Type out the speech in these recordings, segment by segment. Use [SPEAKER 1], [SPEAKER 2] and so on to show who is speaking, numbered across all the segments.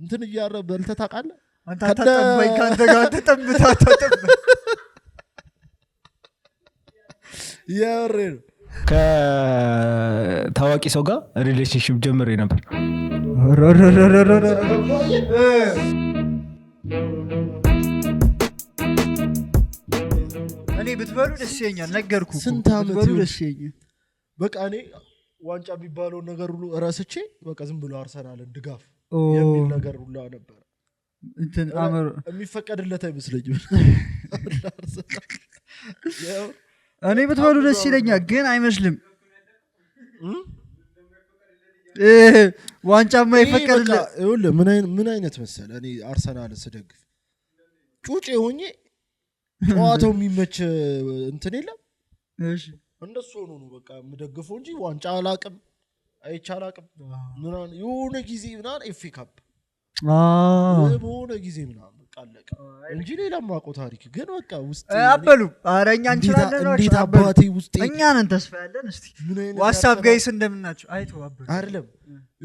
[SPEAKER 1] እንትን እያረ በልተህ ታውቃለህ
[SPEAKER 2] አንተ አታጠበኝ ካንተ ጋር ተጠምታ ተጠበ
[SPEAKER 1] ያሬ
[SPEAKER 3] ከታዋቂ ሰው ጋር ሪሌሽንሺፕ ጀምሬ ነበር
[SPEAKER 2] እኔ ብትበሉ ደስ ይለኛል ነገርኩ
[SPEAKER 1] ስንት አመት
[SPEAKER 2] ብትበሉ ደስ ይለኛል
[SPEAKER 1] በቃ እኔ ዋንጫ የሚባለው ነገር ሁሉ እራስቼ በቃ ዝም ብሎ አርሰናልን ድጋፍ የሚል ነገር ሁሉ ነበር
[SPEAKER 2] እንትን አመር
[SPEAKER 1] የሚፈቀድለት አይመስለኝም
[SPEAKER 2] እኔ ብትበሉ ደስ ይለኛል ግን አይመስልም ዋንጫማ ይፈቀድለት
[SPEAKER 1] ይኸውልህ ምን አይነት መሰለ እኔ አርሰናልን ስደግፍ ጩጬ ሆኜ ጨዋታው የሚመች እንትን የለም
[SPEAKER 2] እሺ
[SPEAKER 1] እንደሱ ሆኖ ነው በቃ የምደግፈው እንጂ ዋንጫ አላቅም አይቻላቅም ምናምን የሆነ ጊዜ ምናምን ኤፍ ኤ ካፕ በሆነ ጊዜ ምናምን ቃለቀ እንጂ ሌላ ማቆ ታሪክ ግን በቃ ውስጥ
[SPEAKER 2] አበሉ አረኛ እንችላለን ነው
[SPEAKER 1] እንዴት አባቴ ውስጥ
[SPEAKER 2] እኛ ነን ተስፋ ያለን እስቲ ዋትስአፕ ጋይስ እንደምናችሁ አይተው አበሉ
[SPEAKER 1] አይደለም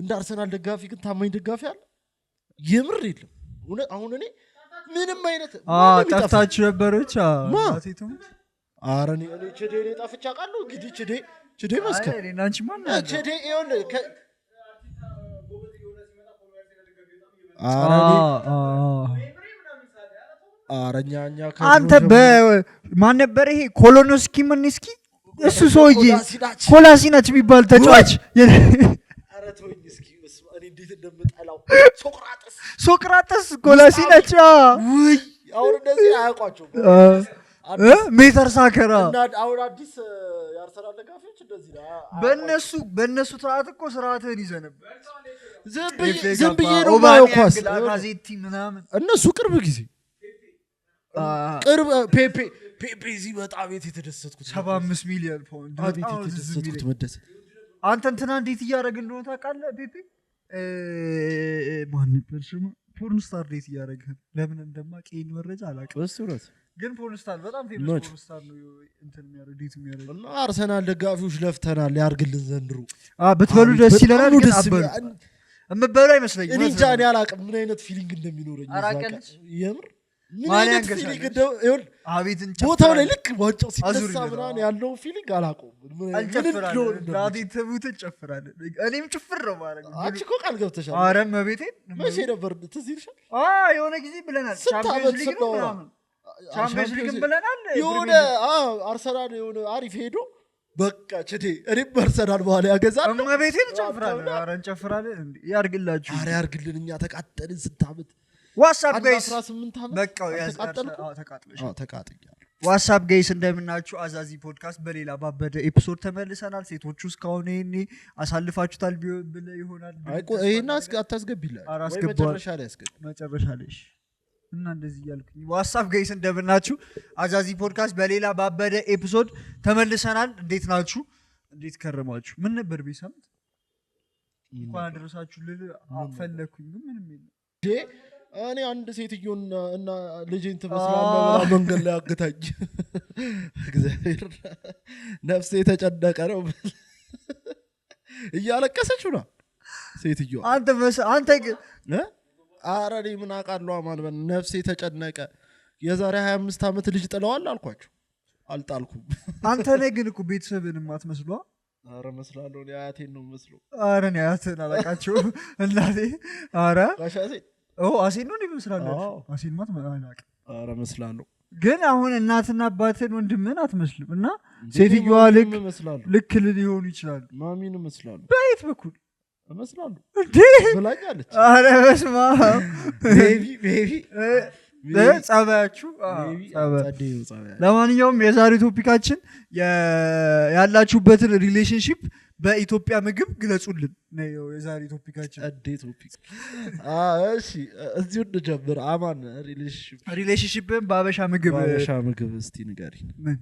[SPEAKER 1] እንደ አርሰናል ደጋፊ ግን ታማኝ ደጋፊ አለ የምር የለም አሁን እኔ ምንም አይነት
[SPEAKER 2] ጠፍታችሁ ነበሮች
[SPEAKER 1] ማቴቱም አረኔ እኔ ቸዴ ጠፍቻ ቃሉ እንግዲህ ቸዴ መስከ
[SPEAKER 2] እናንቺ ማን ነው
[SPEAKER 1] ቸዴ ይወል አረኛኛ
[SPEAKER 2] አንተ በማን ነበር ይሄ ኮሎኖስኪ ምንስኪ እሱ ሰውዬ ኮላሲናች የሚባል ተጫዋች
[SPEAKER 1] አረቶኝ እስኪ እኔ እንዴት እንደምጠላው ሶቅራጥስ
[SPEAKER 2] ኮላሲናች
[SPEAKER 1] ውይ አሁን እንደዚህ አያውቋቸው
[SPEAKER 2] ሜተር ሳከራ
[SPEAKER 1] እና አሁን አዲስ ያርሰናል ደጋፊዎች እንደዚህ
[SPEAKER 2] በእነሱ ሰዓት እኮ ስርዓትን ይዘህ ነበር
[SPEAKER 1] ዝም ብዬ ነው ማየኳስ
[SPEAKER 2] ላካዜቲ ምናምን
[SPEAKER 1] እነሱ ቅርብ ጊዜ ፔፔ እዚህ በጣም ቤት የተደሰትኩት
[SPEAKER 2] 75 ሚሊዮን ፓውንድ
[SPEAKER 1] ቤት የተደሰትኩት መደሰት
[SPEAKER 2] አንተ እንትና እንዴት እያደረግ እንደሆነ ታውቃለህ ፔፔ ማን ነበር ስሙ ፖርንስታር ዴት እያደረገ ለምን እንደማውቅ ይሄን መረጃ አላውቅም
[SPEAKER 1] እሱ ነው
[SPEAKER 2] ግን ፖርንስታር በጣም ፌመስ ፖርንስታር ነው እንትን የሚያደርግ ዴት የሚያደርግ
[SPEAKER 1] እና አርሰናል ደጋፊዎች ለፍተናል ያርግልን ዘንድሮ
[SPEAKER 2] ብትበሉ ደስ ይለናል ግን አበሉ እምበሉ አይመስለኝም
[SPEAKER 1] እኔ እንጃ እኔ አላውቅም ምን አይነት ፊሊንግ እንደሚኖረኝ የምር ምን አይነት ፊሊንግ ይሁን
[SPEAKER 2] አቤትን
[SPEAKER 1] ቦታው ላይ ልክ ዋንጫው ሲነሳ ምናምን ያለው ፊሊንግ አላውቀውም
[SPEAKER 2] አልጨፍራለሁ ዳዲ ተቡት ጨፍራለሁ እኔም ጭፍር ነው ማለት ነው
[SPEAKER 1] አንቺ እኮ ቃል ገብተሻል
[SPEAKER 2] አረም መቤቴን
[SPEAKER 1] መቼ ነበር ትዝ ይልሻል
[SPEAKER 2] የሆነ ጊዜ ብለናል ቻምፒየንስ ሊግ ነው ምናምን ቻምፒየንስ ሊግ ብለናል
[SPEAKER 1] የሆነ አርሰናል የሆነ አሪፍ ሄዶ በቃ ቸዴ እኔም አርሰናል በኋላ ያገዛል
[SPEAKER 2] መቤቴን ጨፍራለሁ አረን ጨፍራለሁ ያርግላችሁ
[SPEAKER 1] አረ ያርግልን እኛ ተቃጠልን ስንት ዓመት
[SPEAKER 2] ዋትስአፕ ጋይስ
[SPEAKER 1] 18 ዓመት
[SPEAKER 2] በቃ
[SPEAKER 1] ተቃጥያለሁ
[SPEAKER 2] ዋትስአፕ ጋይስ እንደምናችሁ አዛዚ ፖድካስት በሌላ ባበደ ኤፒሶድ ተመልሰናል ሴቶቹ እስካሁን ይሄኔ አሳልፋችሁታል ብለ ይሆናል
[SPEAKER 1] ይሄና አታስገቢላል
[SPEAKER 2] መጨረሻ ላይ እና እንደዚህ ያልኩኝ ዋትስአፕ ጋይስ እንደምናችሁ አዛዚ ፖድካስት በሌላ ባበደ ኤፒሶድ ተመልሰናል እንዴት ናችሁ እንዴት ከረማችሁ ምን ነበር ቢሰምት እንኳን አደረሳችሁ ልል አፈለኩኝ ምንም የለም
[SPEAKER 1] እኔ አንድ ሴትዮን እና ልጅን ተመስላለሁ መንገድ ላይ አገታኝ እግዚአብሔር ነፍሴ ተጨነቀ ነው እያለቀሰች ነው ሴትዮ
[SPEAKER 2] አንተ
[SPEAKER 1] አረኔ ምን አውቃለሁ አማን ነፍሴ ተጨነቀ የዛሬ 25 ዓመት ልጅ ጥለዋል አልኳችሁ አልጣልኩም
[SPEAKER 2] አንተ ነህ ግን እኮ ቤተሰብንም አትመስሏ
[SPEAKER 1] አረ መስላለሁ አያቴን ነው መስሎ
[SPEAKER 2] አረ ነው አያቴን አላቃቸው እናቴ አረ
[SPEAKER 1] ጋሻሴ
[SPEAKER 2] አሴን ነው ይመስላልሽ አሴን ማት ማላቅ
[SPEAKER 1] አረ መስላለሁ
[SPEAKER 2] ግን አሁን እናትና አባቴን ወንድምን አትመስልም እና ሴትዮዋ ልክ ሊሆኑ ይችላሉ
[SPEAKER 1] ማሚን መስላለሁ
[SPEAKER 2] በየት በኩል
[SPEAKER 1] መስላለሁ
[SPEAKER 2] እንዴ
[SPEAKER 1] ብላኛለች
[SPEAKER 2] አረ በስማ ቤቢ ጸባያችሁ ለማንኛውም የዛሬው ቶፒካችን ያላችሁበትን ሪሌሽንሺፕ በኢትዮጵያ ምግብ ግለጹልን ነው የዛሬ ቶፒካችን
[SPEAKER 1] ቶፒክ እሺ እዚሁ እንጀምር አማን
[SPEAKER 2] ሪሌሽንሺፕን በአበሻ ምግብ
[SPEAKER 1] እስቲ ንገሪኝ
[SPEAKER 2] ምን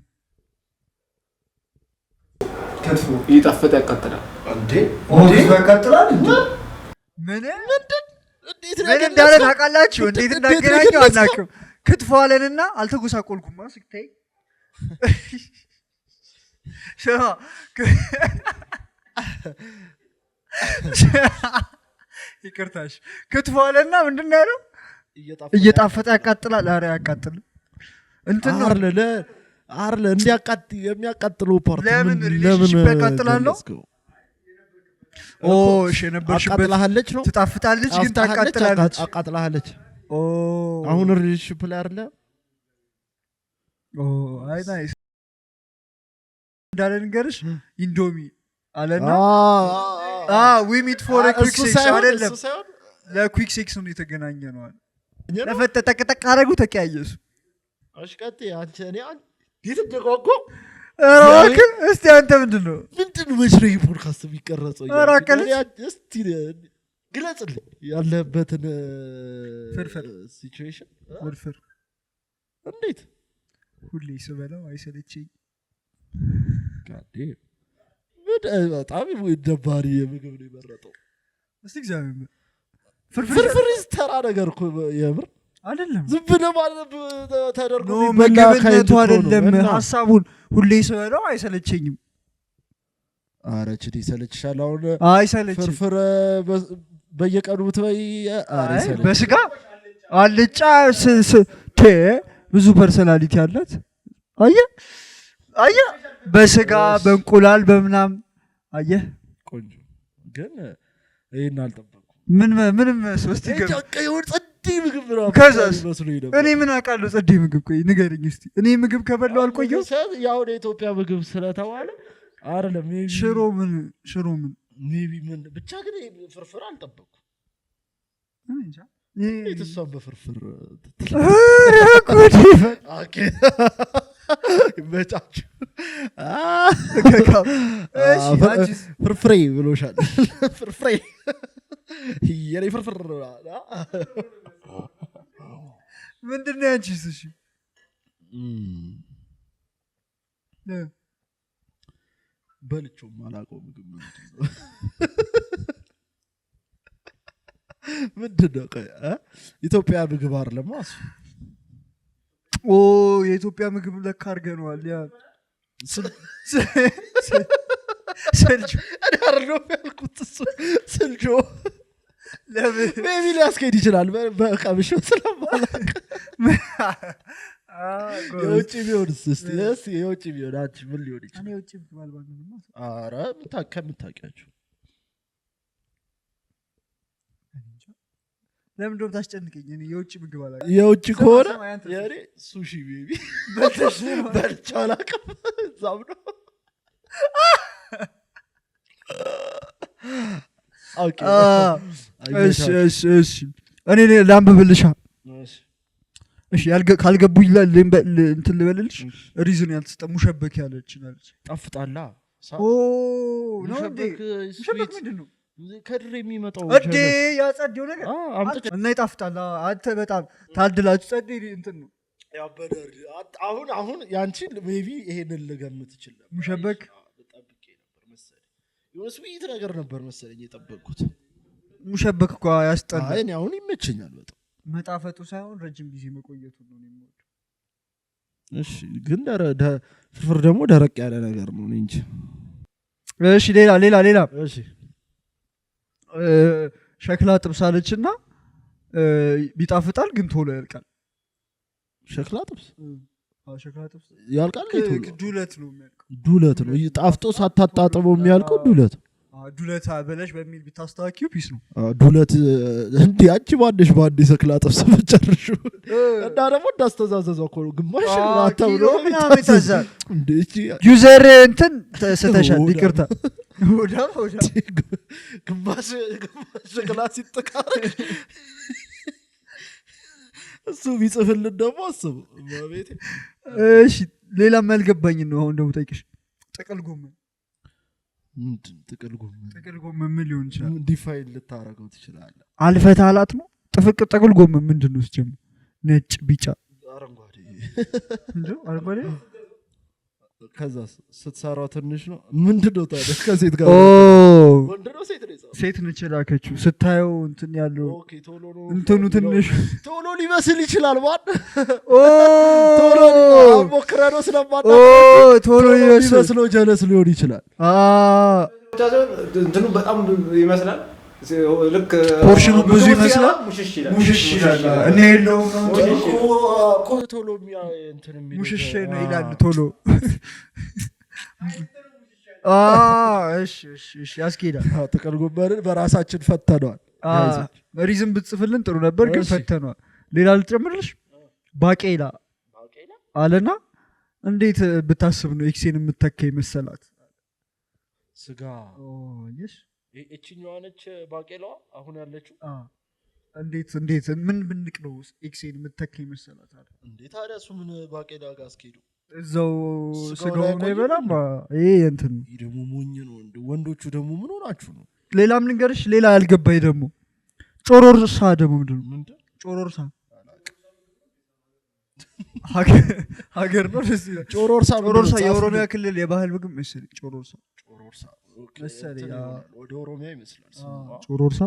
[SPEAKER 3] ከፉ ይጣፍጥ ያቃጥላል
[SPEAKER 2] እንዴ ያቃጥላል እንዴ ምን እንዳለ ታውቃላችሁ እንዴት እንዳገናኘው አናውቅም ክትፎ አለንና አልተጎሳቆልኩም ስክታይ ይቅርታሽ ክትፎ አለና ምንድን ነው ያለው እየጣፈጠ ያቃጥላል አረ ያቃጥል እንትን ነው
[SPEAKER 1] አርለ እንዲያቃጥ የሚያቃጥለው ፓርት
[SPEAKER 2] ለምን ያቃጥላል ነው እሺ ነበርሽበት
[SPEAKER 1] አቃጥላሃለች ነው
[SPEAKER 2] ትጣፍጣለች ግን ታቃጥላለች
[SPEAKER 1] አቃጥላሃለች አሁን ሪሌሽንሺፕ ላይ አይደለ
[SPEAKER 2] አይ ናይስ እንዳለ ንገርሽ ኢንዶሚ አለና ዊ ሚት ፎር a quick sex አይደለም ለኩዊክ ሴክስ ነው የተገናኘ ነው አለ ለፈጠጠ ቀጠቅ አረጉ ተቀያየሱ
[SPEAKER 1] አሽቀጥ አንቺ እኔ ይተደጓጓ
[SPEAKER 2] አራክ እስቲ አንተ ምንድነው
[SPEAKER 1] መስሪ ፖድካስት የሚቀርጸው
[SPEAKER 2] አራከለ
[SPEAKER 1] እስቲ ግለጽልኝ ያለበትን
[SPEAKER 2] ፍርፍር
[SPEAKER 1] ሲቹዌሽን
[SPEAKER 2] ፍርፍር
[SPEAKER 1] እንዴት
[SPEAKER 2] ሁሌ ስበላው አይሰለችኝ
[SPEAKER 1] ጋዴ በጣም ደባሪ የምግብ ነው የመረጠው
[SPEAKER 2] እስቲ እግዚአብሔር
[SPEAKER 1] ፍርፍር ተራ ነገር እኮ የምር
[SPEAKER 2] አይደለም
[SPEAKER 1] ዝም ብለህ ማለት ተደርጎ
[SPEAKER 2] መገበነቱ አይደለም ሐሳቡን ሁሌ ስበላው አይሰለችኝም
[SPEAKER 1] አረች ይሰለችሻል አሁን
[SPEAKER 2] አይሰለች
[SPEAKER 1] ፍርፍር በየቀኑ ብትበይ አይሰለች
[SPEAKER 2] በስጋ አልጫ ብዙ ፐርሰናሊቲ አላት አየ በስጋ በእንቁላል በመናም አየ
[SPEAKER 1] ቆንጆ ግን ይሄን አልጠበቅኩም
[SPEAKER 2] ምንም ሶስት ይገብ
[SPEAKER 1] ይሁን ጸዲ ምግብ ነው
[SPEAKER 2] ከዛስ እኔ ምን አውቃለሁ ጸዲ ምግብ ቆይ ንገረኝ እስቲ እኔ ምግብ ከበላው አልቆየው
[SPEAKER 1] ያው የኢትዮጵያ ምግብ ስለተባለ አይደለም
[SPEAKER 2] ሽሮ ምን
[SPEAKER 1] ሜቢ ምን ብቻ ግን ፍርፍር አልጠበቅኩም
[SPEAKER 2] እንጃ
[SPEAKER 1] የተሷን በፍርፍር ኦኬ በጫችሁ ፍርፍሬ ብሎሻል ፍርፍሬ የኔ ፍርፍር
[SPEAKER 2] ምንድነው ያንቺስ እሺ
[SPEAKER 1] በልቼው ማላውቀው ምግብ ምንድነው ኢትዮጵያ ምግብ አይደለም እሱ
[SPEAKER 2] የኢትዮጵያ ምግብ ለካ አድርገነዋል ያ ስልጆ
[SPEAKER 1] አዳርሎ ያልኩት እሱ ስልጆ ለምን ሜቢ ሊያስኬድ ይችላል በቀብሽ ስለማላውቅ የውጭ ቢሆንስ እስቲ የውጭ ቢሆን አንቺ ምን ሊሆን ይችላል
[SPEAKER 2] እኔ የውጭ ምግብ አልባልንም
[SPEAKER 1] ኧረ ከምታውቂያቸው
[SPEAKER 2] ለምን እንደው ታስጨንቀኝ እኔ የውጭ ምግብ አላውቅም
[SPEAKER 1] የውጭ ከሆነ ያሬ ሱሺ ቤቢ በልቼ አላውቅም እዛም ነው ኦኬ
[SPEAKER 2] እሺ እኔ ላንብብልሻ እሺ ካልገቡኝ እንትን ልበልልሽ ሪዝን ያልተሰጠ ሙሸበክ ያለችናለች
[SPEAKER 1] ጣፍጣላ
[SPEAKER 2] ሙሸበክ ምንድነው
[SPEAKER 1] ከድሬ የሚመጣው
[SPEAKER 2] እዴ ያጸደው ነገር እና ይጣፍጣል አንተ በጣም ታድላችሁ ጸዴ እንትን ነው
[SPEAKER 1] ያበደር አሁን ያንቺ ሜቢ ይሄንን ልገምት ይችላል
[SPEAKER 2] ሙሸበክ
[SPEAKER 1] ተጠብቄ ነበር መሰለኝ የስዊት ነገር ነበር መሰለኝ የጠበቅኩት
[SPEAKER 2] ሙሸበክ እኮ ያስጠላል
[SPEAKER 1] እኔ አሁን ይመቸኛል በጣም
[SPEAKER 2] መጣፈጡ ሳይሆን ረጅም ጊዜ መቆየቱ ነው የሚወድ
[SPEAKER 1] እሺ ግን ፍርፍር ደግሞ ደረቅ ያለ ነገር ነው እንጂ
[SPEAKER 2] እሺ ሌላ
[SPEAKER 1] እሺ
[SPEAKER 2] ሸክላ ጥብስ አለችና ቢጣፍጣል ግን ቶሎ ያልቃል
[SPEAKER 1] ሸክላ ጥብስ
[SPEAKER 2] ያልቃል ዱለት ነው የሚያልቀው
[SPEAKER 1] ዱለት ነው ጣፍጦ ሳታጣጥበው የሚያልቀው ዱለት
[SPEAKER 2] ዱለት በለሽ በሚል ቢታስተካክዩ ፒስ ነው
[SPEAKER 1] ዱለት እንዴ አንቺ ባንደሽ ባንዴ ሸክላ ጥብስ መጨረሹ እና ደግሞ እንዳስተዛዘዘው እኮ ግማሽ አታብሎ
[SPEAKER 2] ምናምን ይታዛል
[SPEAKER 1] እንዴ እቺ
[SPEAKER 2] ዩዘር እንትን ተሰተሻል ይቅርታ ወዳ
[SPEAKER 1] ግማሽ ሸክላ ሲጠቃር እሱ ቢጽፍልን ደግሞ አስቡ በቤቴ
[SPEAKER 2] እሺ ሌላም ያልገባኝ ነው አሁን ደግሞ ጠይቅሽ ጥቅል ጎመን ጥቅል ጎመን ምን ሊሆን ይችላል
[SPEAKER 1] ዲፋይን ልታረገው ትችላለህ
[SPEAKER 2] አልፈታላት ነው ጥቅል ጎመን ምንድነው እስጀም ነጭ ቢጫ አረንጓዴ
[SPEAKER 1] ከዛ ስትሰራው ትንሽ ነው ምንድነው ታዲያ ከሴት ጋር ወንድነው ሴት ነች ላከችው ስታየው እንትን ያለው እንትኑ ትንሽ ቶሎ ሊመስል ይችላል ማን ቶሎ ሞክረነው ስለማዳ ቶሎ ሊመስለው ጀለስ ሊሆን ይችላል
[SPEAKER 3] እንትኑ በጣም ይመስላል ልክ
[SPEAKER 2] ፖርሽኑ ብዙ ይመስላል ሙሽሽ ይላል እኔ የለውም
[SPEAKER 1] ቶሎ እንትን የሚል
[SPEAKER 2] ሙሽሽ ነው ይላል ቶሎ እሺ ያስኬዳል
[SPEAKER 1] ጥቅል ጎመንን በራሳችን ፈተነዋል
[SPEAKER 2] ሪዝም ብትጽፍልን ጥሩ ነበር ግን ፈተነዋል ሌላ ልጨምርልሽ ባቄላ አለና እንዴት ብታስብ ነው ኤክሴን የምትተካ መሰላት
[SPEAKER 1] ስጋ እቺኛዋ ነች ባቄላዋ አሁን ያለችው
[SPEAKER 2] እንዴት ምን ብንቅ ነው ኤክሴን የምትተካ መሰላት አይደል
[SPEAKER 1] እንዴት ታዲያ እሱ ምን ባቄላ ጋር አስኬዱ
[SPEAKER 2] እዛው ስጋው ነው ይበላም ይሄ እንትን
[SPEAKER 1] ደግሞ ሞኝ ነው ወንዶቹ ደግሞ ምን ሆናችሁ ነው
[SPEAKER 2] ሌላም ልንገርሽ ሌላ ያልገባኝ ደግሞ ጮሮርሳ ደግሞ ምንድነው ጮሮርሳ ሀገር ነው
[SPEAKER 1] ጮሮርሳ
[SPEAKER 2] የኦሮሚያ ክልል የባህል ምግብ መሰለኝ ጮሮርሳ መሰለኝ
[SPEAKER 1] ወደ ኦሮሚያ ይመስላል
[SPEAKER 2] ጮሮርሳ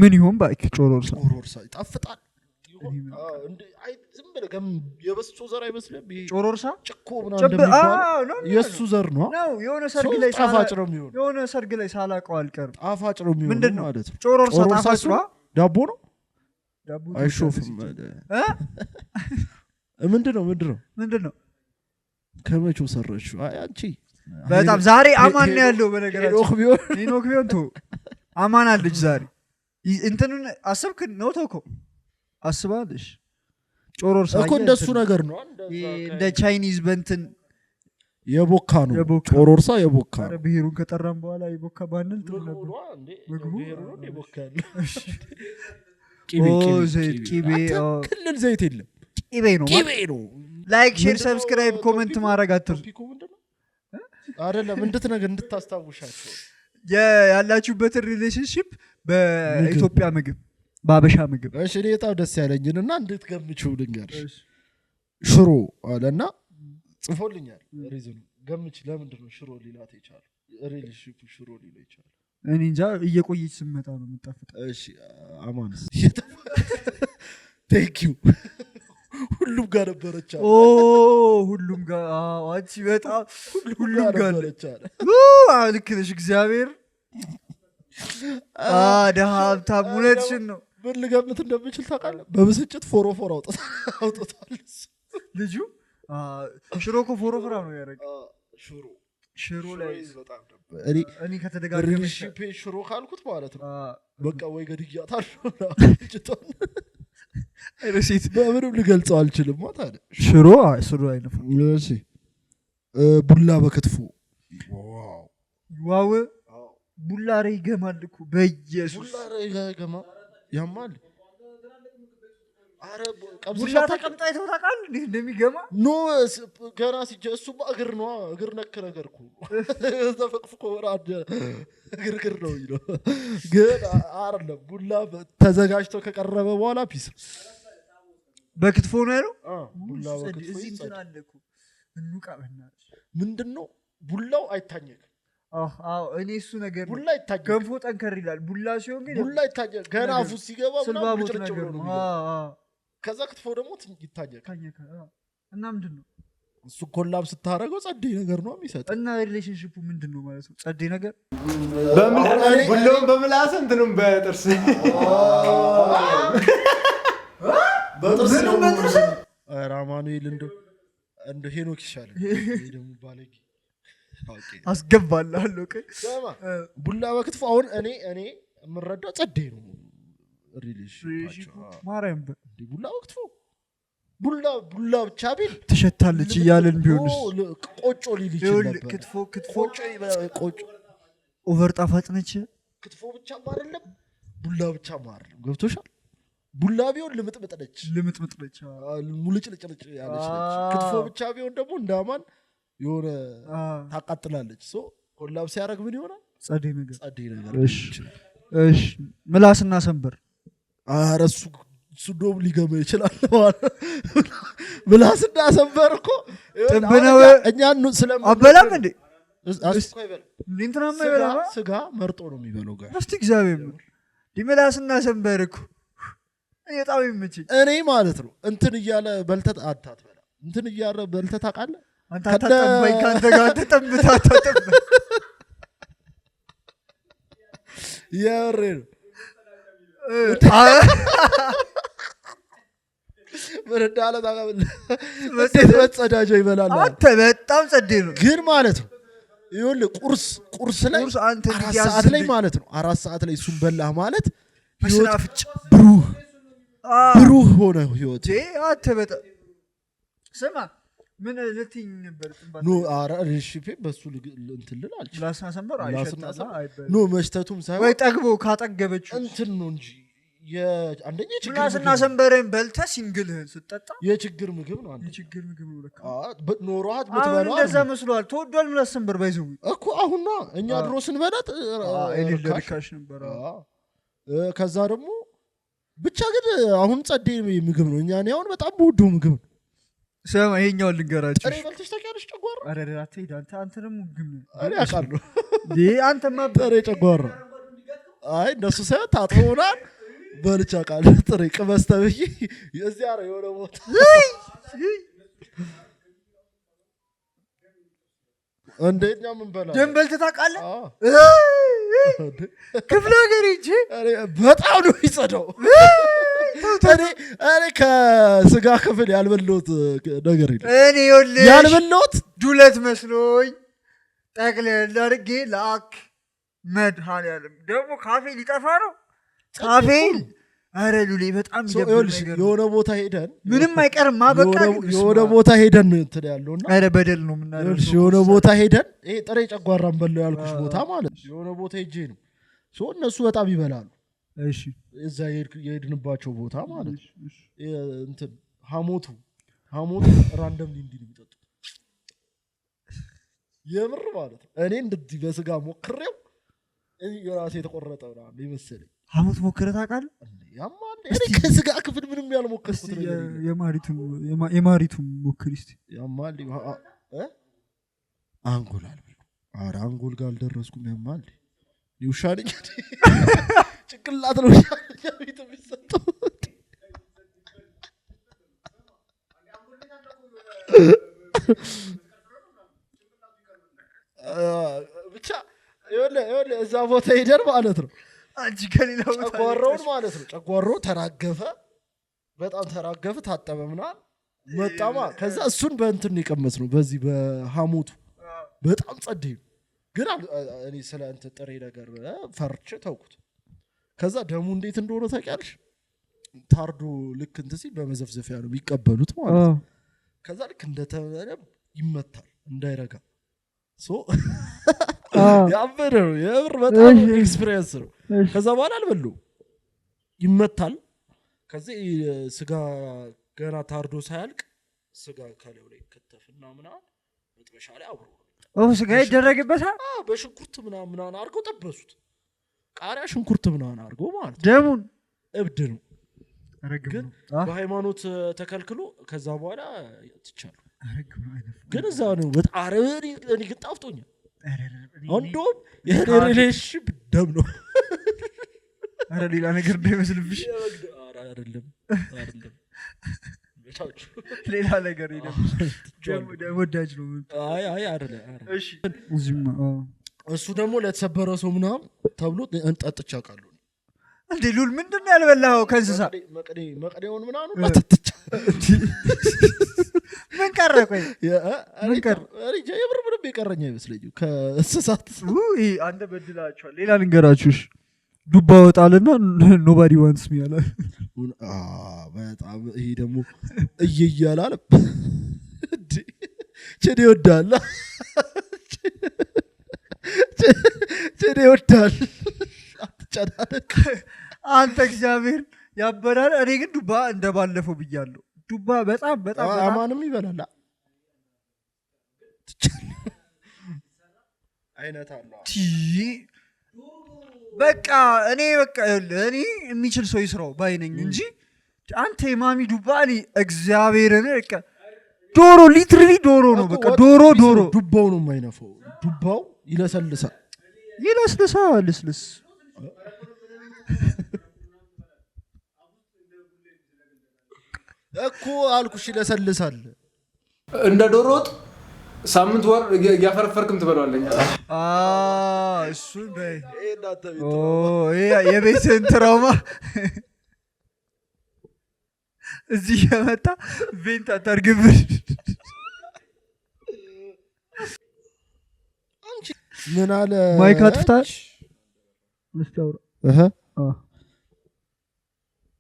[SPEAKER 2] ምን ይሆን ባክ ጮሮርሳ
[SPEAKER 1] ይጣፍጣል ዝም ብለህ የበሶ ዘር አይመስልም ይሄ
[SPEAKER 2] ጮሮርሳ
[SPEAKER 1] ጭኮ ምናምን እንደሚባለው የእሱ ዘር ነው
[SPEAKER 2] የሆነ ሰርግ ላይ
[SPEAKER 1] ጣፋጭ ነው የሚሆነው
[SPEAKER 2] የሆነ ሰርግ ላይ ሳላቀው አልቀርም
[SPEAKER 1] ጣፋጭ ነው የሚሆነው ማለት ነው
[SPEAKER 2] ጮሮርሳ ጣፋጭ ነው
[SPEAKER 1] ዳቦ ነው አይሾፍም ምንድነው ከመቼው ሰረችው አንቺ
[SPEAKER 2] በጣም ዛሬ አማን ነው ያለው በነገራችን ሄኖክ ቢሆን አማን አለች ዛሬ እንትኑን አሰብክ ነው ተውኮ አስባለሽ ጮሮርሳ
[SPEAKER 1] እኮ እንደሱ ነገር ነው
[SPEAKER 2] እንደ ቻይኒዝ በእንትን
[SPEAKER 1] የቦካ ነው ጮሮርሳ የቦካ
[SPEAKER 2] ነው ብሄሩን ከጠራም በኋላ የቦካ ባንል ጥሩ ነበር ምግቡ
[SPEAKER 1] ብሄሩን የቦካ
[SPEAKER 2] ቂቤ
[SPEAKER 1] ክልል ዘይት የለም
[SPEAKER 2] ቂቤ ነው ላይክ ሼር ሰብስክራይብ ኮሜንት ማድረግ አትርሱ
[SPEAKER 1] አይደለም እንድታስታውሻቸው
[SPEAKER 2] ያላችሁበትን ሪሌሽንሺፕ በኢትዮጵያ ምግብ ባበሻ ምግብ
[SPEAKER 1] እሺ እኔ በጣም ደስ ያለኝንና እንድትገምቹው ልንገርሽ ሽሮ አለና ጽፎልኛል ሪዝኑ ገምች ለምንድን ነው ሽሮ ሊላት ይቻላል ሪሌሽንሺፕ ሽሮ ሊላ ይቻላል
[SPEAKER 2] እኔ እንጃ እየቆየች ስመጣ ነው የምጣፍጠው
[SPEAKER 1] እሺ አማንስ ቴንክ ዩ ሁሉም ጋር ነበረች
[SPEAKER 2] ሁሉም ጋር አንቺ በጣም ሁሉም ጋር
[SPEAKER 1] ነበረች
[SPEAKER 2] ልክ ነሽ እግዚአብሔር ደሃ ሀብታም እውነትሽን ነው
[SPEAKER 1] ምን ልገምት እንደምችል ታውቃለህ በብስጭት ፎሮፎር አውጥቷል
[SPEAKER 2] ልጁ ሽሮ እኮ ፎሮፎራ ነው ያደረገው ሽሮ ላይ
[SPEAKER 1] በጣም
[SPEAKER 2] እኔ ከተደጋገመ
[SPEAKER 1] ሽሮ ካልኩት ማለት ነው በቃ ወይ ገድያታለሁ
[SPEAKER 2] ረሲት
[SPEAKER 1] በምንም ልገልጸው አልችልም ታዲያ
[SPEAKER 2] ሽሮ አይነፋም
[SPEAKER 1] እሺ ቡላ በክትፎ
[SPEAKER 2] ዋው ቡላ ላይ ይገማል እኮ በኢየሱስ
[SPEAKER 1] ቡላ ላይ ይገማል ያማል አረ
[SPEAKER 2] ቡላ ተቀምጣ አይተው ታውቃለህ እንዴ እንደሚገማ
[SPEAKER 1] ኖ ገና እሱ እግር ነው እግር ነክ ነገር እኮ ተፈቅፍቆ ወራደ እግር ነው ይለው ግን አይደለም ቡላ ተዘጋጅቶ ከቀረበ በኋላ ፒስ
[SPEAKER 2] በክትፎ ነው ያለው
[SPEAKER 1] ቡላ በክትፎ
[SPEAKER 2] ይጻለኩ እንውቃበና
[SPEAKER 1] ምንድነው ቡላው አይታኘክ
[SPEAKER 2] እኔ እሱ ነገር
[SPEAKER 1] ቡላ ይታኘክ
[SPEAKER 2] ገንፎ ጠንከር ይላል ቡላ ሲሆን ግን
[SPEAKER 1] ቡላ ይታኘክ ገና አፉ ሲገባ ምናምን ጭርጭር ነው ከዛ ክትፎ ደግሞ ይታኘክ
[SPEAKER 2] እና ምንድነው
[SPEAKER 1] እሱ ኮላብ ስታረገው ጸዴ ነገር ነው የሚሰጥ
[SPEAKER 2] እና ሪሌሽንሺፑ ምንድነው ማለት ነው ጸዴ ነገር
[SPEAKER 3] ቡላውን በምላስ እንትኑም በጥርስ
[SPEAKER 1] ነው ራማኑኤል እንደ ሄኖክ ይሻላል ደግሞ ባለጌ
[SPEAKER 2] አስገባላለሁ
[SPEAKER 1] ቡላ በክትፎ አሁን እኔ የምረዳው ጸዴ ነው ሪሌሽንሺፑ
[SPEAKER 2] ማርያም
[SPEAKER 1] ቡላ በክትፎ ቡላ ብቻ ቢል
[SPEAKER 2] ትሸታለች እያልን ቢሆንስ
[SPEAKER 1] ቆጮ ሊል ይችላል
[SPEAKER 2] ክትፎ
[SPEAKER 1] ቆጮ
[SPEAKER 2] ኦቨር ጣፋጭ ነች
[SPEAKER 1] ክትፎ ብቻ አይደለም ቡላ ብቻ አይደለም ገብቶሻል ቡላ ቢሆን ልምጥምጥ ነች ሙልጭልጭልጭ ያለች ነች ክትፎ ብቻ ቢሆን ደግሞ እንዳማን የሆነ ታቃጥላለች ኮላብ ሲያረግ ምን ይሆናል
[SPEAKER 2] ጸዴ ነገር
[SPEAKER 1] እሺ
[SPEAKER 2] ምላስና ሰንበር
[SPEAKER 1] ኧረ እሱ ዶም ሊገመ ይችላል ምላስና ሰንበር እኮ
[SPEAKER 2] ጥብነው
[SPEAKER 1] እኛን
[SPEAKER 2] አበላም እንዴ
[SPEAKER 1] ስጋ መርጦ ነው የሚበለው ጋር
[SPEAKER 2] እስቲ እግዚአብሔር ምላስና ሰንበር እኮ በጣም ይመችኝ
[SPEAKER 1] እኔ ማለት ነው እንትን እያለ በልተት አታትበላ እንትን እያለ በልተት ታውቃለህ
[SPEAKER 2] አንተ አታጠባይ ካንተ ጋር ተጠምታ
[SPEAKER 1] የምሬ ነው። ምን እንዳለ ታውቃለህ? መጸዳጃ ይበላል።
[SPEAKER 2] አንተ በጣም ጸዴ ነው
[SPEAKER 1] ግን ማለት ነው። ይኸውልህ ቁርስ ላይ 4 ሰዓት ላይ ማለት ነው 4 ሰዓት ላይ እሱን በላህ ማለት
[SPEAKER 2] መስናፍጭ
[SPEAKER 1] ብሩህ ሆነ ህይወት።
[SPEAKER 2] አንተ በጣም ስማ ምን ልትይኝ ነበር?
[SPEAKER 1] ኖ አረ ሪሺፕ በሱ እንትን ልላል
[SPEAKER 2] ላስና ሰንበር አይሸጣላ አይበል
[SPEAKER 1] ኖ መሽተቱም ሳይሆን
[SPEAKER 2] ወይ ጠግቦ ካጠገበችው
[SPEAKER 1] እንትን ነው እንጂ አንደኛ ችግር
[SPEAKER 2] ላስና ሰንበርን በልተህ ሲንግልህን ስትጠጣ
[SPEAKER 1] የችግር ምግብ ነው። አንተ
[SPEAKER 2] የችግር ምግብ ነው ለካ
[SPEAKER 1] ኖሯት ምትበላው
[SPEAKER 2] እንደዛ መስሏል። ተወዷል ምላስ ሰንበር ባይዘው
[SPEAKER 1] እኮ አሁን ነው እኛ ድሮ ስንበላት
[SPEAKER 2] ኤሊልካሽ ነበር።
[SPEAKER 1] ከዛ ደግሞ ብቻ ግን አሁን ጸዴ ምግብ ነው። እኛ አሁን በጣም ወዶ ምግብ ነው።
[SPEAKER 2] ሰማ ይሄኛው ልንገራችሁ
[SPEAKER 1] ጥሬ በልተሽ ታውቂያለሽ? ጨጓራ
[SPEAKER 2] አረዳት ሄድ አንተ ደግሞ ምግብ ነው
[SPEAKER 1] እኔ አውቃለሁ።
[SPEAKER 2] አንተማ
[SPEAKER 1] ጥሬ ጨጓራ አይ እንደሱ ሳይሆን ታጥቦናል በልቻ ቃል ጥሬ ቅመስ ተብዬ የዚያ ነው የሆነ ቦታ እንደኛ ምን በላ
[SPEAKER 2] ደንበልት ታውቃለህ? ክፍለ ሀገር እንጂ
[SPEAKER 1] በጣም ነው የሚጸዳው። እኔ ከስጋ ክፍል ያልበላሁት ነገር የለም።
[SPEAKER 2] እኔ ይኸውልህ
[SPEAKER 1] ያልበላሁት
[SPEAKER 2] ዱለት መስሎኝ ጠቅለል አድርጌ ላክ መድኃኒዓለም ደግሞ ካፌ ሊጠፋ ነው ካፌ። አረ ሉሌ በጣም ይደብር ነገር
[SPEAKER 1] የሆነ ቦታ ሄደን
[SPEAKER 2] ምንም አይቀርም ማበቃ
[SPEAKER 1] የሆነ ቦታ ሄደን እንትን ያለውና
[SPEAKER 2] አረ በደል ነው የምናደርገው።
[SPEAKER 1] የሆነ ቦታ ሄደን ይሄ ጥሬ ጨጓራን በለው ያልኩሽ ቦታ ማለት የሆነ ቦታ ሄጄ ነው እነሱ በጣም ይበላሉ።
[SPEAKER 2] እሺ
[SPEAKER 1] እዛ የሄድንባቸው ቦታ ማለት እንትን ሐሞቱ ራንደም እንዲህ የሚጠጡ የምር ማለት እኔ እንደዚህ በስጋ ሞክሬው የራሴ የተቆረጠ ነው ይመስለኝ።
[SPEAKER 2] ሐሞት ሞክረህ ታውቃለህ?
[SPEAKER 1] ያማል እኔ ከስጋ ክፍል ምንም ያልሞከርኩት ነገር
[SPEAKER 2] የማሪቱን ሞክር እስቲ።
[SPEAKER 1] ያማል አንጎል አልበል። ኧረ አንጎል ጋር አልደረስኩም። ያማል ውሻ ነኝ ጭቅላት ነው ቤት የሚሰጠው። ብቻ ይኸውልህ እዛ ቦታ ሄደን ማለት ነው
[SPEAKER 2] አንቺ ከሌላ ቦታ
[SPEAKER 1] ጨጓራውን ማለት ነው ጨጓራው ተራገፈ፣ በጣም ተራገፈ፣ ታጠበ ምናምን መጣማ። ከዛ እሱን በእንትን የቀመስ ነው በዚህ በሐሞቱ በጣም ጸደይ ግን እኔ ስለ እንትን ጥሬ ነገር ፈርቼ ተውኩት። ከዛ ደሙ እንዴት እንደሆነ ታውቂያለሽ? ታርዶ ልክ እንትን ሲል በመዘፍዘፊያ ነው የሚቀበሉት ማለት ነው። ከዛ ልክ እንደተበለ ይመታል እንዳይረጋ ያበደ ነው የምር በጣም ኤክስፒሪየንስ ነው። ከዛ በኋላ አልበለው ይመታል። ከዚህ ስጋ ገና ታርዶ ሳያልቅ ስጋ ካለው ላይ ከተፍና ምናምን መጥበሻ ላይ አብሮ
[SPEAKER 2] ስጋ ይደረግበታል።
[SPEAKER 1] በሽንኩርት ምናምን አድርገው ጠበሱት። ቃሪያ ሽንኩርት ምናምን አድርገው ማለት
[SPEAKER 2] ደሙን
[SPEAKER 1] እብድ ነው ግን በሃይማኖት ተከልክሎ ከዛ በኋላ ትቻሉ ግን እዛ ነው በጣም እኔ ግን ጣፍጦኛል። እንደውም የሪሌሽንሺፕ ደም ነው።
[SPEAKER 2] አረ ሌላ ነገር እንዳይመስልብሽ።
[SPEAKER 1] አይደለም
[SPEAKER 2] ሌላ ነገር ደም ወዳጅ ነው።
[SPEAKER 1] አይ አይደለም።
[SPEAKER 2] እሺ
[SPEAKER 1] እሱ ደግሞ ለተሰበረ ሰው ምናምን ተብሎ እንጠጥቻ ቃሉ
[SPEAKER 2] እንዴ ሉል ምንድን ነው ያልበላኸው? ከእንስሳ
[SPEAKER 1] መቅደውን ምናምን ጠጥቻ
[SPEAKER 2] ምን ቀረ? ቆይ ምን ቀረ?
[SPEAKER 1] የብር ምንም የቀረኝ አይመስለኝም ከእንስሳት።
[SPEAKER 2] አንተ በድላችኋል። ሌላ ልንገራችሁሽ ዱባ ወጣልና ኖባዲ ዋንትስ ሚ ያለ
[SPEAKER 1] በጣም ይሄ ደግሞ እያላለ ቸዴ ይወዳል ቸዴ ይወዳል። አትጨናነቅ
[SPEAKER 2] አንተ እግዚአብሔር ያበራል። እኔ ግን ዱባ እንደባለፈው ብያለሁ። ዱባ በጣም
[SPEAKER 1] አማንም ይበላል አይነት አለ።
[SPEAKER 2] በቃ እኔ የሚችል ሰው ይስራው ባይነኝ እንጂ አንተ የማሚ ዱባ እኔ እግዚአብሔርን በቃ ዶሮ ሊትራሊ ዶሮ ነው። በቃ ዶሮ
[SPEAKER 1] ዱባው ነው የማይነፈው። ዱባው ይለሰልሳል
[SPEAKER 2] ልስልስ
[SPEAKER 1] እኮ አልኩሽ ይለሰልሳል።
[SPEAKER 3] እንደ ዶሮ ወጥ ሳምንት ወር ያፈረፈርክም ትበላለኝ
[SPEAKER 2] እሱን በይ የቤትህን ትራውማ እዚህ የመጣ ቬንት አታርግብን
[SPEAKER 1] ምን አለ
[SPEAKER 2] ማይክ አጥፍታል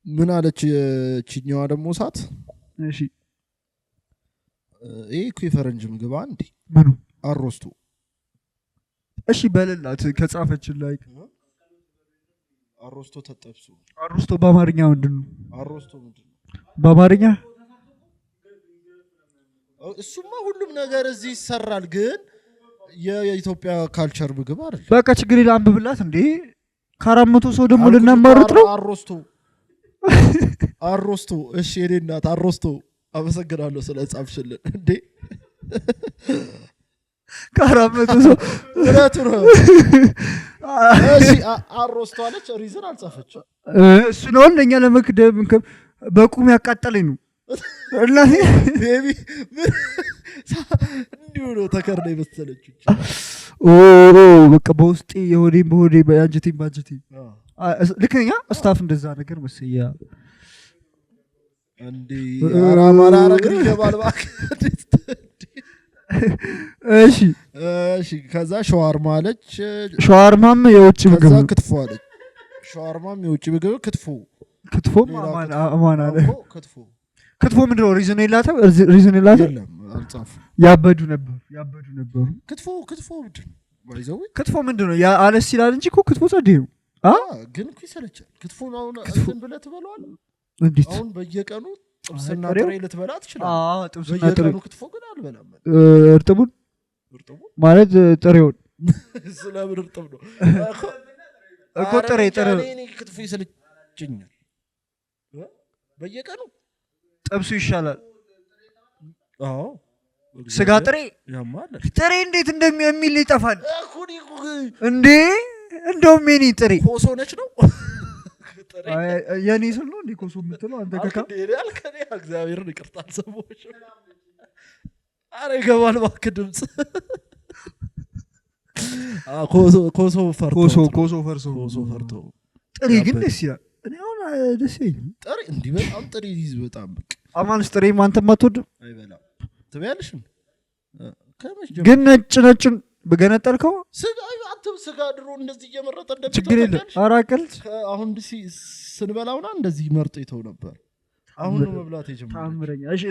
[SPEAKER 1] ምን አለች ቺኛዋ ደግሞ ሳት
[SPEAKER 2] እሺ
[SPEAKER 1] ይሄ እኮ የፈረንጅ ምግብ አንዴ
[SPEAKER 2] ምኑ
[SPEAKER 1] አሮስቶ
[SPEAKER 2] እሺ በለላት ከጻፈችን ላይ
[SPEAKER 1] አሮስቶ ተጠብሱ
[SPEAKER 2] አሮስቶ በአማርኛ ምንድነው
[SPEAKER 1] አሮስቶ ምንድነው
[SPEAKER 2] በአማርኛ
[SPEAKER 1] እሱማ ሁሉም ነገር እዚህ ይሰራል ግን የኢትዮጵያ ካልቸር ምግብ አይደል
[SPEAKER 2] በቃ ችግር ይላል አንብብላት እንዴ ከ400 ሰው ደግሞ ልናማሩት ነው
[SPEAKER 1] አሮስቶ እሺ የኔ እናት አሮስቶ አመሰግናለሁ ስለ ጻፍሽልን እንዴ
[SPEAKER 2] ከ400 ሰው
[SPEAKER 1] እረቱ ነው እሺ አሮስቶ አለች ሪዝን አልጻፈች
[SPEAKER 2] እሱ ነው ለኛ ለመክደብ በቁም ያቃጠለኝ ነው እና
[SPEAKER 1] ቤቢ እንዲሁ ነው ተከርነ ይመስለች
[SPEAKER 2] በቃ በውስጤ የሆዴን በሆዴ በአንጀቴን ባንጀቴ ልክኛ ስታፍ እንደዛ ነገር መስያ
[SPEAKER 1] እንዴ አራማራ አረግሪ ይገባል ባክ እሺ ከዛ ሸዋርማ አለች
[SPEAKER 2] ሸዋርማም የውጭ ምግብ
[SPEAKER 1] ከዛ ክትፎ አለች ሸዋርማም የውጭ ምግብ ክትፎ
[SPEAKER 2] አማን አለ ክትፎ ምንድነው ሪዝን የላተም
[SPEAKER 1] የለም አልጻፍ
[SPEAKER 2] ያበዱ ነበሩ
[SPEAKER 1] ክትፎ ምንድነው ባይዘው
[SPEAKER 2] ክትፎ ምንድነው ያ አለስ ይላል እንጂ እኮ ክትፎ ጸዴ ነው
[SPEAKER 1] ግን እኮ ይሰለቻል ክትፎን አሁን እንትን ብለህ ትበለዋለህ
[SPEAKER 2] እንዴት
[SPEAKER 1] አሁን በየቀኑ ጥብስና ጥሬ ልትበላ ትችላለህ
[SPEAKER 2] ጥብስና ጥሬ
[SPEAKER 1] ክትፎ ግን አልበላም
[SPEAKER 2] እርጥቡን ማለት ጥሬውን
[SPEAKER 1] ስለምን እርጥብ ነው
[SPEAKER 2] እኮ ጥሬ
[SPEAKER 1] እኔ ክትፎ ይሰለችኛል በየቀኑ
[SPEAKER 2] ጥብሱ ይሻላል
[SPEAKER 1] አዎ
[SPEAKER 2] ስጋ ጥሬ
[SPEAKER 1] ያማል
[SPEAKER 2] ጥሬ እንዴት እንደሚል ይጠፋል እንዴ እንደውም የኔ ጥሬ
[SPEAKER 1] ኮሶ ነች ነው
[SPEAKER 2] የኔ ስል ነው እንዴ ኮሶ የምትለው አንተ ከካ
[SPEAKER 1] ያልከኔ እግዚአብሔርን ይቅርታ አልሰማሁሽ አረ ይገባል እባክህ ድምፅ ኮሶ ፈርቶ
[SPEAKER 2] ጥሬ ግን ደስ ይላል እኔ አሁን ደስ ይለኝ
[SPEAKER 1] ጥሬ እንዲህ በጣም ጥሬ ይዝ በጣም በቃ
[SPEAKER 2] አማንስ ጥሬ ማንተም አትወድም
[SPEAKER 1] አይበላም ትበያለሽ
[SPEAKER 2] ግን ነጭን በገነጠልከው
[SPEAKER 1] ስጋ ድሮ እንደዚህ እየመረጠ እንደሚተው
[SPEAKER 2] ችግር የለም አራቀልት
[SPEAKER 1] አሁን ስንበላውና እንደዚህ መርጦ ይተው ነበር አሁን ነው መብላት የጀመረው
[SPEAKER 2] ታምረኛ እሺ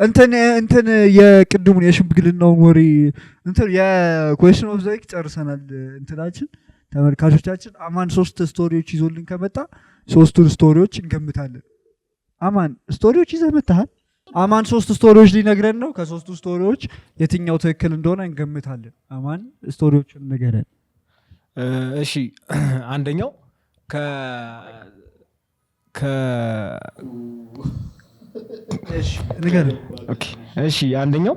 [SPEAKER 2] እንትን የቅድሙን የሽምግልናውን ወሬ እንትን የኩዌስችን ኦፍ ዘ ዊክ ጨርሰናል እንትናችን ተመልካቾቻችን አማን 3 ስቶሪዎች ይዞልን ከመጣ 3ቱን ስቶሪዎች እንገምታለን አማን ስቶሪዎች ይዘህ መጣሃል አማን 3 ስቶሪዎች ሊነግረን ነው ከ3ቱ ስቶሪዎች የትኛው ትክክል እንደሆነ እንገምታለን አማን ስቶሪዎችን ንገረን
[SPEAKER 3] እሺ አንደኛው
[SPEAKER 2] እሺ ንገረን
[SPEAKER 3] እሺ አንደኛው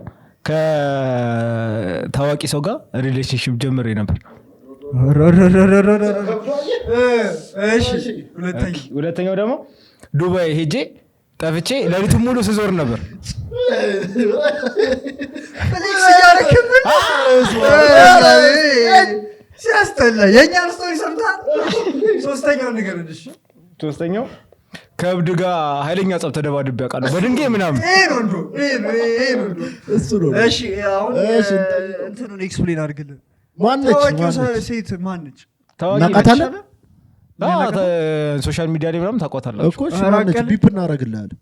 [SPEAKER 3] ከታዋቂ ሰው ጋር ሪሌሽንሺፕ ጀምሬ ነበር
[SPEAKER 2] እሺ
[SPEAKER 3] ሁለተኛው ደግሞ ዱባይ ሄጄ ጠፍቼ ለሊቱን ሙሉ ስዞር ነበር
[SPEAKER 2] ሲያስጠላ የኛን ስቶሪ ሰምታል ሶስተኛው ንገረን እሺ
[SPEAKER 3] ሶስተኛው ከብድ ጋር ኃይለኛ ጸብ ተደባድቤ አውቃለሁ በድንጋይ ምናምን
[SPEAKER 1] እሱ ነው
[SPEAKER 2] እሺ አሁን እንትኑን ኤክስፕሌን አድርግልን
[SPEAKER 1] ማነች
[SPEAKER 2] ሴት ማነች
[SPEAKER 1] እናቃታለን
[SPEAKER 3] ሶሻል ሚዲያ ላይ ምናምን ታውቋታላችሁ
[SPEAKER 1] እኮ እሺ ማነች ቢፕ እናደርግልሃለን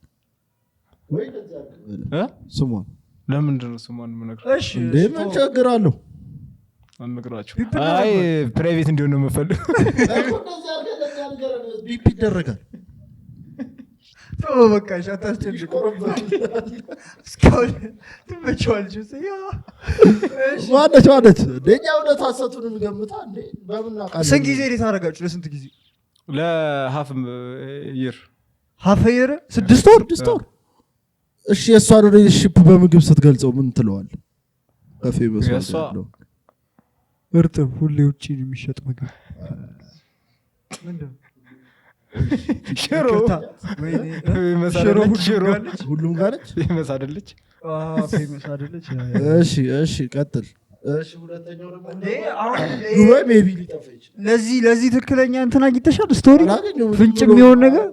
[SPEAKER 1] ስሟን
[SPEAKER 3] ለምንድን ነው ስሟን የምነግርህ
[SPEAKER 2] እሺ
[SPEAKER 1] እንዴ ምን ችግር አለው
[SPEAKER 3] አንነግራችሁ አይ ፕራይቬት እንዲሆን ነው የምፈልገው
[SPEAKER 1] ቢፕ ይደረጋል
[SPEAKER 2] በቃ ሻታስጨንቅ እስካሁን ትመቸዋለች
[SPEAKER 1] ማነች ደኛ እውነት ሀሰቱን እንገምታ እንዴ በምናውቃለን
[SPEAKER 2] ስንት ጊዜ ዴት አደረጋችሁ ለስንት ጊዜ
[SPEAKER 3] ለሀፍ ይር
[SPEAKER 2] 6 ወር
[SPEAKER 1] እሺ የእሷን ሪሌሽንሺፕ በምግብ ስትገልጸው ምን ትለዋል ከፌመስ ያለው
[SPEAKER 2] እርጥብ ሁሌ ውጪ የሚሸጥ ምግብ ምንድነው
[SPEAKER 3] ሽሮ
[SPEAKER 1] ሁሉም ጋር ነች
[SPEAKER 3] ፌመስ አይደለች
[SPEAKER 2] ፌመስ አይደለች
[SPEAKER 1] እሺ ቀጥል እሺ ሁለተኛው ደግሞ ዱባይ ሜቢ ሊጠፋ ይችላል
[SPEAKER 2] ለዚህ ትክክለኛ እንትና አግኝተሻል ስቶሪ ፍንጭ የሚሆን ነገር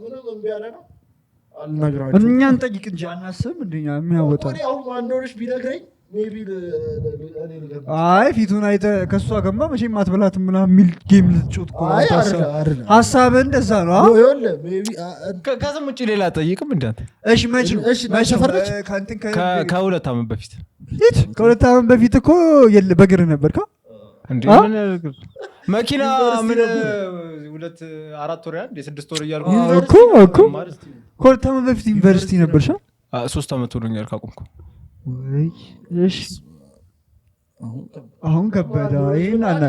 [SPEAKER 1] አልነግራችሁም
[SPEAKER 2] እኛን ጠይቅ እንጂ አናስብም እንደኛ የሚያወጣ
[SPEAKER 1] አሁን ማንዶርሽ ቢነግረኝ ሜቢ
[SPEAKER 2] አይ ፊቱን አይተ ከሷ ገማ መቼም አትበላትም ምናምን የሚል ጌም ልትጮት እኮ ሀሳብህ እንደዛ ነው
[SPEAKER 1] ይኸውልህ ሜቢ
[SPEAKER 3] ከስም ውጭ ሌላ ጠይቅም እንዳንተ
[SPEAKER 2] መቼ ፈረች
[SPEAKER 3] ከሁለት ዓመት በፊት
[SPEAKER 2] ከሁለት ዓመት በፊት እኮ በእግርህ ነበርካ
[SPEAKER 3] እንዴ ምን መኪና ምን 2-4 ወር ያንዴ 6 ወር እያልኩ
[SPEAKER 2] እኮ ከሁለት ዓመት በፊት ዩኒቨርሲቲ ነበርሽ
[SPEAKER 3] 3 ዓመት ሆኖኛል ካቆምኩ
[SPEAKER 2] ወይ እሺ አሁን ከበደ ይሄን አና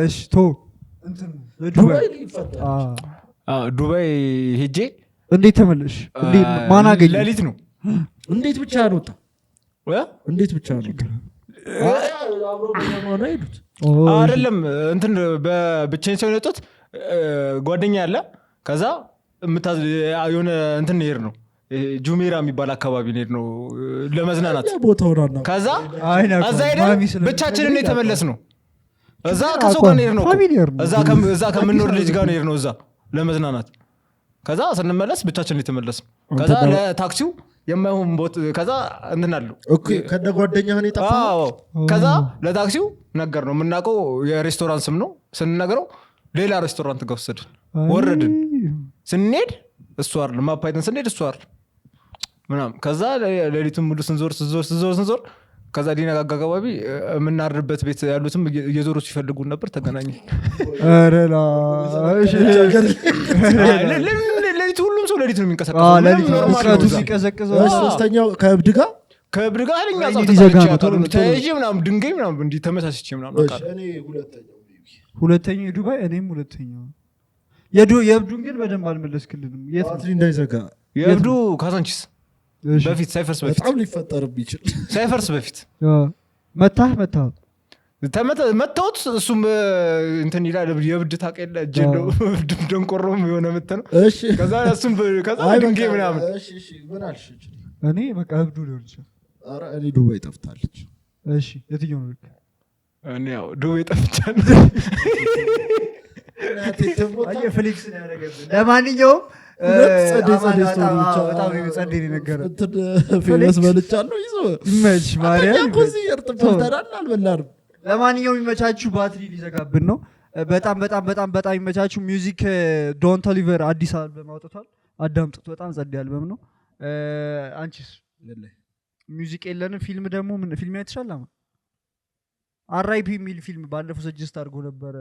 [SPEAKER 2] እሺ ቶ እንትን
[SPEAKER 3] ዱባይ ሄጄ
[SPEAKER 2] እንዴት ተመለሽ እንዴ ማን አገኘ
[SPEAKER 3] ለሊት ነው
[SPEAKER 1] እንዴት ብቻ አልወጣ እንዴት ብቻ ነው
[SPEAKER 3] አይደለም እንትን በብቻዬን ሰው የወጣሁት ጓደኛ ያለ ከዛ የሆነ እንትን ሄር ነው ጁሜራ የሚባል አካባቢ ነው ለመዝናናት ከዛ እዛ ሄደን ብቻችንን የተመለስ ነው እዛ ከሰው ጋር ነው እዛ ከምንኖር ልጅ ጋር ነው እዛ ለመዝናናት ከዛ ስንመለስ ብቻችንን የተመለስ ከዛ ለታክሲው የማይሆን ቦት ከዛ እንትን አለው
[SPEAKER 1] ኦኬ ከደ ጓደኛህ ነው የጠፋው
[SPEAKER 3] ከዛ ለታክሲው ነገር ነው የምናውቀው የሬስቶራንት ስም ነው ስንነግረው ሌላ ሬስቶራንት ጋር ወሰድን ወረድን ስንሄድ እሱ አይደል ማፓይተን ስንሄድ እሱ አይደል ምናምን ከዛ ሌሊቱን ሙሉ ስንዞር ከዛ ዲነጋጋ አካባቢ የምናርበት ቤት ያሉትም እየዞሩ ሲፈልጉ ነበር ተገናኘን
[SPEAKER 2] አረላ
[SPEAKER 3] ሌሊቱ ሁሉም ሰው ሌሊት ነው የሚንቀሳቀሰው
[SPEAKER 2] ሌሊቱ ሲቀዘቅዘው
[SPEAKER 1] ሶስተኛው ከእብድ ጋር
[SPEAKER 3] ኃይለኛ ጻውታ ተይዤ ምናምን ድንጋይ ምናምን እንዲህ ተመሳስቼ ምናምን አቃ
[SPEAKER 1] እኔ
[SPEAKER 2] ሁለተኛው ዱባይ እኔም ሁለተኛው የእብዱን ግን በደንብ አልመለስክልንም
[SPEAKER 1] የት እንዳይዘጋ
[SPEAKER 3] የእብዱ ካዛንቺስ በፊት ሳይፈርስ በፊት
[SPEAKER 1] በጣም ሊፈጠርብ ይችላል
[SPEAKER 3] ሳይፈርስ በፊት መታወት እሱም እንትን ይላል የብድ ታቀለ ጀሎ ደንቆሮም የሆነ መተነው
[SPEAKER 1] እሺ
[SPEAKER 3] ከዛ እሱም ከዛ ድንጋይ ምናምን
[SPEAKER 1] እሺ ምን አልሽ
[SPEAKER 2] እኔ በቃ እብዱ ሊሆን ይችላል
[SPEAKER 1] ኧረ እኔ ዱባይ ጠፍታለች
[SPEAKER 2] እሺ የትኛው ነው
[SPEAKER 3] እኔ ያው ዱባይ ጠፍቻለሁ
[SPEAKER 2] ፍሊክስ ነው ያደረገብን ለማንኛውም በጣም ጸደይ ነገር
[SPEAKER 1] ፌመስ በልቻለሁ ይዞ
[SPEAKER 2] ይመች ማርያም
[SPEAKER 1] ኮዚ እርጥፈታል አልበላንም
[SPEAKER 2] ለማንኛውም ይመቻችሁ ባትሪ ሊዘጋብን ነው በጣም ይመቻችሁ ሚውዚክ ዶንት ኦሊቨር አዲስ አልበም አውጥቷል አዳምጡት በጣም ጸደይ አልበም ነው አንቺስ ሚውዚክ የለንም ፊልም ደግሞ ምን ፊልም አይተሻል አራይፒ የሚል ፊልም ባለፈው ሰጀስት አድርጎ ነበር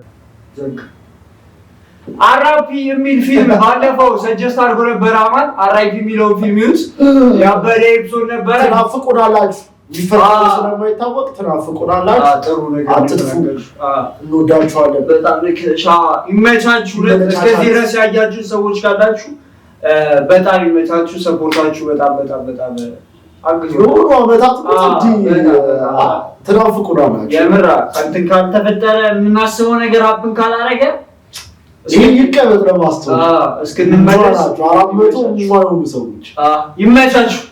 [SPEAKER 4] አራይፒ የሚል ፊልም ባለፈው ሰጀስት አድርጎ ነበር አማን አራይፒ የሚለው ፊልም ይውስ ያበደ ኤፒሶድ ነበር
[SPEAKER 1] ትናፍቁናላችሁ ሊፈርድ ስለማይታወቅ ትናፍቁናላችሁ ጥሩ ነገር አጥፉ እንወዳችኋለን
[SPEAKER 4] በጣም ለከሻ ይመቻችሁ እስከዚህ ድረስ ያያችሁ ሰዎች ካላችሁ በጣም ይመቻችሁ ሰፖርታችሁ በጣም አግዙ
[SPEAKER 1] ነው አመታት ትናፍቁናላችሁ
[SPEAKER 4] የምራ እንትን ካልተፈጠረ የምናስበው ነገር አብን ካላረገ
[SPEAKER 1] ይሄ ይቀበጥ ለማስተዋል
[SPEAKER 4] እስከ እንመለስ
[SPEAKER 1] 400 የማይሆኑ ሰዎች
[SPEAKER 4] ይመቻችሁ